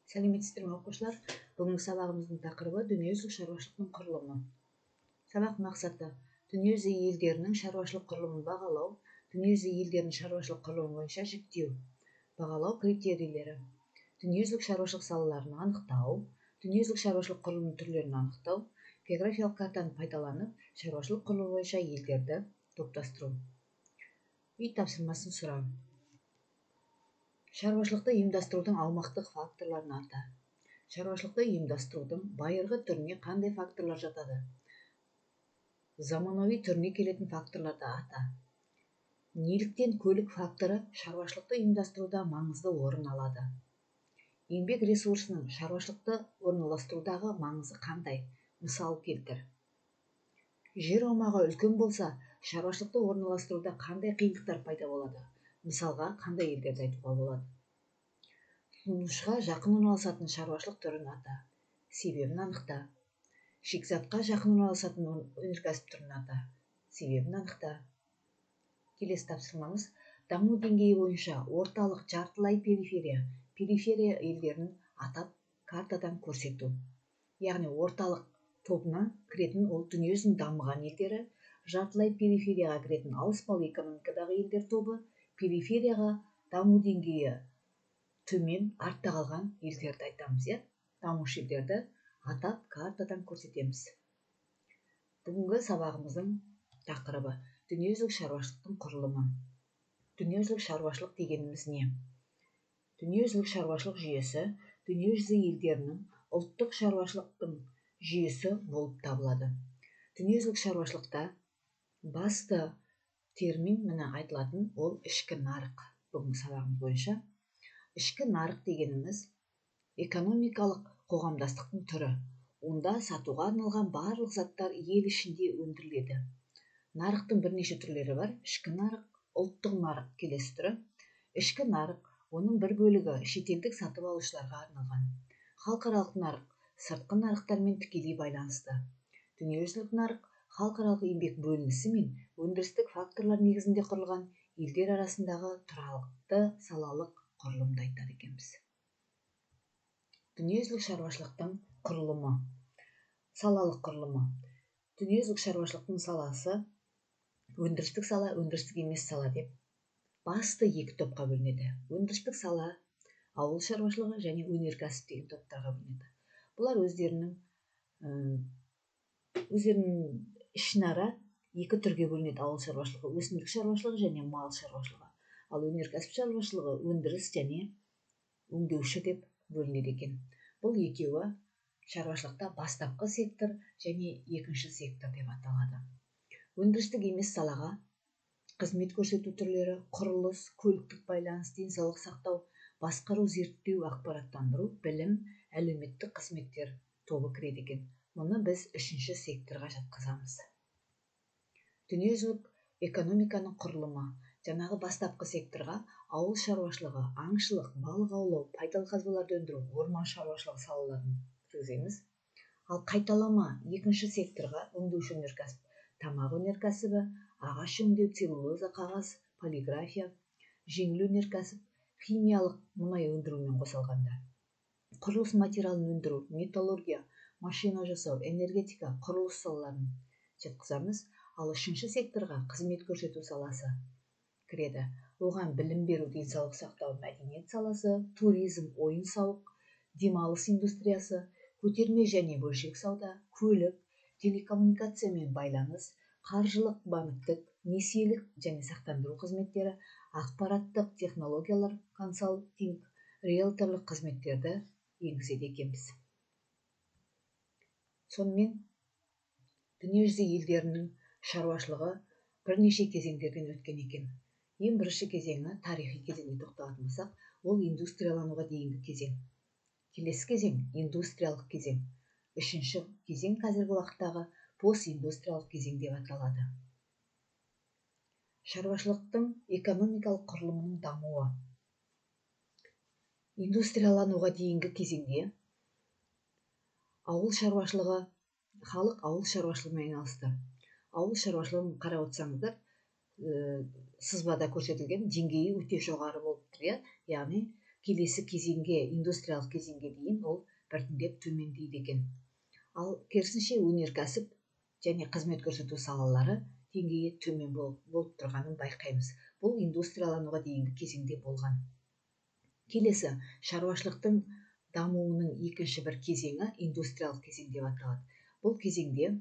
Сәлеметсіздер ме оқушылар? Бүгінгі сабағымыздың тақырыбы дүниежүзілік шаруашылықтың құрылымы. Сабақ мақсаты: дүниежүзі елдерінің шаруашылық құрылымын бағалау, дүниежүзі елдерінің шаруашылық құрылымы бойынша жіктеу, бағалау критерийлері, дүниежүзілік шаруашылық салаларын анықтау, дүниежүзілік шаруашылық құрылымының түрлерін анықтау, географиялық картаны пайдаланып, шаруашылық құрылымы бойынша елдерді топтастыру. Үй тапсырмасын сұрау. Шаруашылықты ұйымдастырудың аумақтық факторларын ата. Шаруашылықты ұйымдастырудың байырғы түріне қандай факторлар жатады? Заманауи түріне келетін факторларды ата. Неліктен көлік факторы шаруашылықты ұйымдастыруда маңызды орын алады? Еңбек ресурсының шаруашылықты орналастырудағы маңызы қандай? Мысал келтір. Жер аумағы үлкен болса, шаруашылықты орналастыруда қандай қиындықтар пайда болады? Мысалға, қандай елдерді айтуға болады? Тұтынушыға жақын орналасатын шаруашылық түрін ата. Себебін анықта. Шикізатқа жақын орналасатын өнеркәсіп түрін ата. Себебін анықта. Келесі тапсырмамыз: даму деңгейі бойынша орталық, жартылай периферия елдерін атап картадан көрсету. Яғни орталық тобына кіретін ол дүниежүзінің дамыған елдері, жартылай периферияға кіретін ауыспалы экономикадағы елдер тобы, периферияға даму деңгейі төмен, артта қалған елдерді айтамыз, дамушы елдерді атап картадан көрсетеміз. Бүгінгі сабағымыздың тақырыбы: дүниежүзілік шаруашылықтың құрылымы. Дүниежүзілік шаруашылық дегеніміз не? Дүниежүзілік шаруашылық жүйесі дүниежүзі елдерінің ұлттық шаруашылықтың жүйесі болып табылады. Дүниежүзілік шаруашылықта басты термин міне айтылатын ол ішкі нарық. Бүгінгі сабағымыз бойынша ішкі нарық дегеніміз экономикалық қоғамдастықтың түрі. Онда сатуға арналған барлық заттар ел ішінде өндіріледі. Нарықтың бірнеше түрлері бар. Ішкі нарық, ұлттық нарық келесі түрі. Ішкі нарық, оның бір бөлігі шетелдік сатып алушыларға арналған. Халықаралық нарық сыртқы нарықтармен тікелей байланысты. Дүниежүзілік нарық халықаралық еңбек бөлінісі мен өндірістік факторлар негізінде құрылған елдер арасындағы тұрақты салалық құрылымды айтады екенбіз. Дүниежүзілік шаруашылықтың құрылымы, салалық құрылымы. Дүниежүзілік шаруашылықтың саласы өндірістік сала, өндірістік емес сала деп басты екі топқа бөлінеді. Өндірістік сала, ауыл шаруашылығы және өнеркәсіп деген топтарға бөлінеді. Бұлар өздерінің ішінара екі түрге бөлінеді: ауыл шаруашылығы, өсімдік шаруашылығы және мал шаруашылығы. Ал өнеркәсіп шаруашылығы өндіріс және өңдеуші деп бөлінеді екен. Бұл екеуі шаруашылықта бастапқы сектор және екінші сектор деп аталады. Өндірістік емес салаға қызмет көрсету түрлері: құрылыс, көліктік байланыс, денсаулық сақтау, басқару, зерттеу, ақпараттандыру, білім, әлеуметтік қызметтер тобы кіреді екен. Мұны біз үшінші секторға жатқызамыз. Дүниежүзілік экономиканың құрылымы. Жаңағы бастапқы секторға ауыл шаруашылығы, аңшылық, балық аулау, пайдалы қазбаларды өндіру, орман шаруашылығы салаларын кіргіземіз. Ал қайталама екінші секторға өңдеуші өнеркәсіп, тамақ өнеркәсібі, ағаш өңдеу, целлулоза, қағаз, полиграфия, жеңіл өнеркәсіп, химиялық мұнай өндірумен қосылғанда, құрылыс материалын өндіру, металлургия, машина жасау, энергетика, құрылыс салаларын жатқызамыз. Ал үшінші секторға қызмет көрсету саласы кіреді. Оған білім беру, денсаулық сақтау, мәдениет саласы, туризм, ойын-сауық, демалыс индустриясы, көтерме және бөлшек сауда, көлік, телекоммуникация мен байланыс, қаржылық, банктік, несиелік және сақтандыру қызметтері, ақпараттық технологиялар, консалтинг, риэлторлық қызметтерді енгізеді екенбіз. Сонымен дүниежүзі елдерінің шаруашылығы бірнеше кезеңдерден өткен екен. Ең бірінші кезеңі тарихи кезеңге тоқталатын болсақ, ол индустриялануға дейінгі кезең. Келесі кезең индустриялық кезең. Үшінші кезең қазіргі уақыттағы постиндустриялық кезең деп аталады. Шаруашылықтың экономикалық құрылымының дамуы. Индустриялануға дейінгі кезеңде ауыл шаруашылығы, халық ауыл шаруашылығымен айналысты. Ауыл шаруашылығын қарап отырсаңыздар, сызбада көрсетілген деңгейі өте жоғары болып тұр. Яғни келесі кезеңге, индустриялық кезеңге дейін ол біртіндеп төмендейді екен. Ал керісінше өнеркәсіп және қызмет көрсету салалары деңгейі төмен болып тұрғанын байқаймыз. Бұл индустриялануға дейінгі кезеңде болған. Келесі, шаруашылықтың дамуының екінші бір кезеңі индустриялық кезең деп аталады. Бұл кезеңде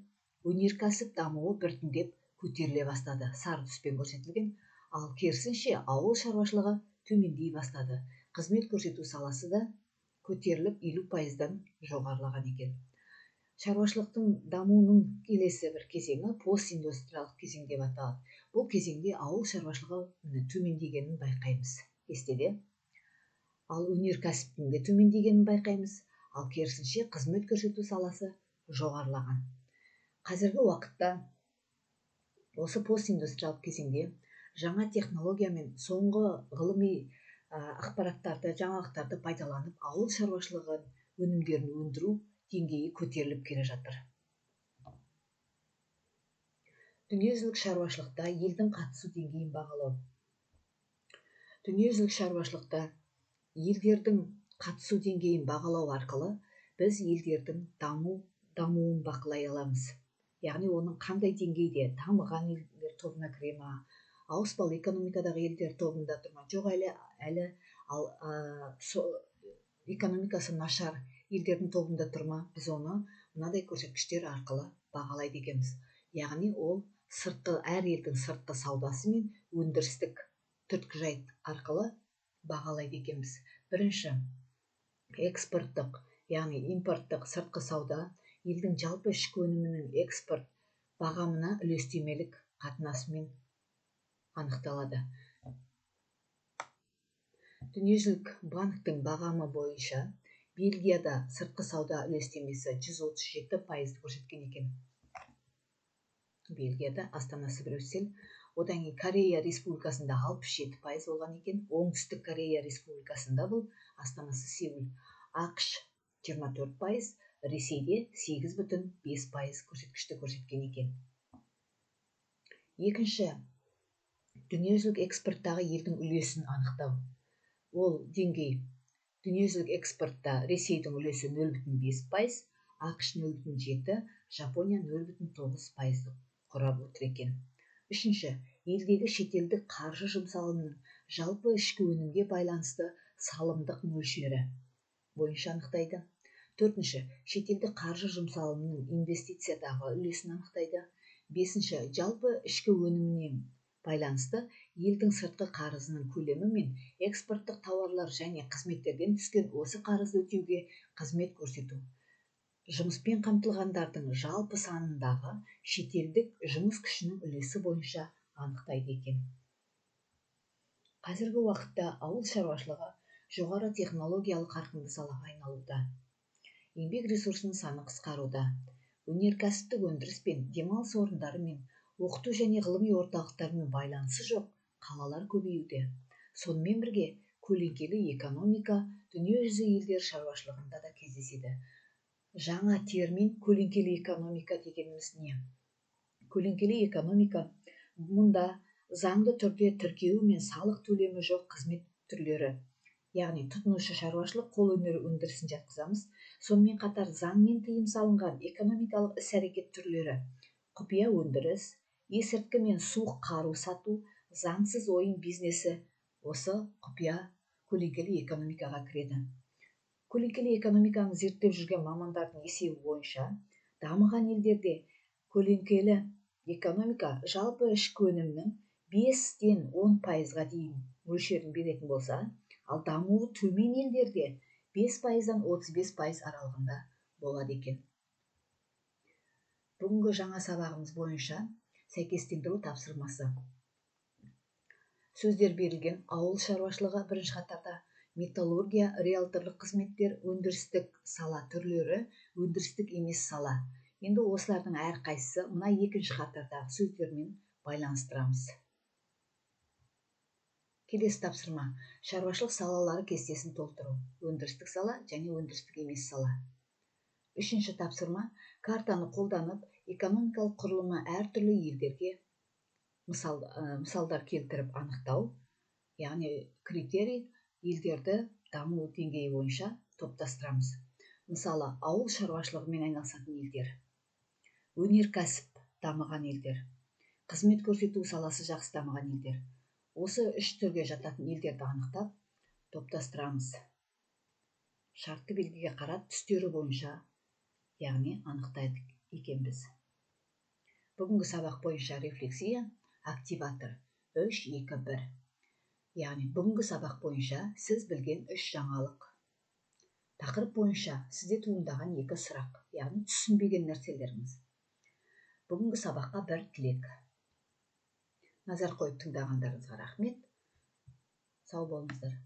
өнеркәсіп дамуы біртіндеп көтеріле бастады, сары түспен көрсетілген, ал керісінше ауыл шаруашылығы төмендей бастады. Қызмет көрсету саласы да көтеріліп 50%-дан жоғарылаған екен. Шаруашылықтың дамуының келесі бір кезеңі постиндустриялық кезең деп аталады. Бұл кезеңде ауыл шаруашылығы төмендегенін байқаймыз. Кестеде. Ал өнеркәсіптің де төмендегенін байқаймыз. Ал керісінше қызмет көрсету саласы жоғарылаған. Қазіргі уақытта осы постиндустриялық кезеңде жаңа технология мен соңғы ғылыми ақпараттарды, жаңалықтарды пайдаланып, ауыл шаруашылығы өнімдерін өндіру деңгейі көтеріліп келе жатыр. Дүниежүзілік шаруашылықта елдің қатысу деңгейін бағалау. Дүниежүзілік шаруашылықта елдердің қатысу деңгейін бағалау арқылы біз елдердің дамуын бақылай аламыз. Яғни оның қандай деңгейде, дамыған елдер тобына кіре ма, ауыспалы экономикадағы елдер тобында тұр ма, жоқ әлі экономикасы нашар елдердің тобында тұр ма, біз оны мынадай көрсеткіштер арқылы бағалайды екенбіз. Яғни ол әр елдің сыртқы саудасы мен өндірістік түрткі жайт арқылы бағалайды екенбіз. Бірінші, экспорттық, яғни импорттық сыртқы сауда елдің жалпы ішкі өнімінің экспорт бағамына үлестемелік қатынасымен анықталады. Дүниежүзілік банктің бағамы бойынша Бельгияда сыртқы сауда үлестемесі 137% көрсеткен екен. Бельгияда, астанасы Брюссель. Одан кейін Корея Республикасында 67% болған екен. Оңтүстік Корея Республикасында бұл, астанасы Сеул. ақш 24%, Ресейде 8,5% көрсеткішті көрсеткен екен. Екінші, дүниежүзілік экспорттағы елдің үлесін анықтау. Ол деңгей дүниежүзілік экспортта Ресейдің үлесі 0,5%, ақш 0,7%, Жапония 0,9% құрап отыр екен. Үшінші, елдегі шетелдік қаржы жұмсалымының жалпы ішкі өнімге байланысты салымдық мөлшері бойынша анықтайды. Төртінші, шетелдік қаржы жұмсалымының инвестициядағы үлесін анықтайды. Бесінші, жалпы ішкі өніміне байланысты елдің сыртқы қарызының көлемі мен экспорттық тауарлар және қызметтерден түскен осы қарызды өтеуге қызмет көрсету. Жұмыспен қамтылғандардың жалпы санындағы шетелдік жұмыс күшінің үлесі бойынша анықтайды екен. Қазіргі уақытта ауыл шаруашылығы жоғары технологиялық қарқынды салаға айналуда. Еңбек ресурсының саны қысқаруда. Өнеркәсіптік өндіріс пен демалыс орындары мен оқыту және ғылыми орталықтармен байланысы жоқ қалалар көбеюде. Сонымен бірге көлеңкелі экономика дүниежүзі елдер шаруашылығында да кездеседі. Жаңа термин көлеңкелі экономика дегеніміз не? Көлеңкелі экономика мұнда заңды түрде тіркеу мен салық төлемі жоқ қызмет түрлері, яғни тұтынушы шаруашылық қол өнері өндірісін жатқызамыз. Сонымен қатар заңмен тыйым салынған экономикалық іс-әрекет түрлері, құпия өндіріс, есірткі мен суық қару сату, заңсыз ойын бизнесі осы құпия көлеңкелі экономикаға кіреді. Көлеңкелі экономиканы зерттеп жүрген мамандардың есебі бойынша, дамыған елдерде көлеңкелі экономика жалпы ішкі өнімнің 5-ден 10%-ға дейін мөлшерін беретін болса, ал дамуы төмен елдерде 5%-дан 35% аралығында болады екен. Бүгінгі жаңа сабағымыз бойынша сәйкестендіру тапсырмасы. Сөздер берілген: ауыл шаруашылығы бірінші қатарда, металлургия, риэлторлық қызметтер, өндірістік сала түрлері, өндірістік емес сала. Енді осылардың әрқайсысы мына екінші қатардағы сөздермен байланыстырамыз. Келесі тапсырма: шаруашылық салалары кестесін толтыру. Өндірістік сала және өндірістік емес сала. Үшінші тапсырма: картаны қолданып, экономикалық құрылымы әртүрлі елдерге мысалдар келтіріп анықтау. Яғни критерий елдерді даму деңгейі бойынша топтастырамыз. Мысалы, ауыл шаруашылығымен айналысатын елдер, өнеркәсіп дамыған елдер, қызмет көрсету саласы жақсы дамыған елдер. Осы 3 түрге жататын елдерді анықтап топтастырамыз. Шартты белгіге қарап түстері бойынша, яғни анықтайды екенбіз. Бүгінгі сабақ бойынша рефлексия, активатор 3-2-1. Яғни бүгінгі сабақ бойынша сіз білген 3 жаңалық. Тақырып бойынша сізде туындаған 2 сұрақ, яғни түсінбеген нәрселеріңіз. Бүгінгі сабаққа бір тілек. Назар қойып тыңдағандарыңызға рахмет. Сау болыңыздар.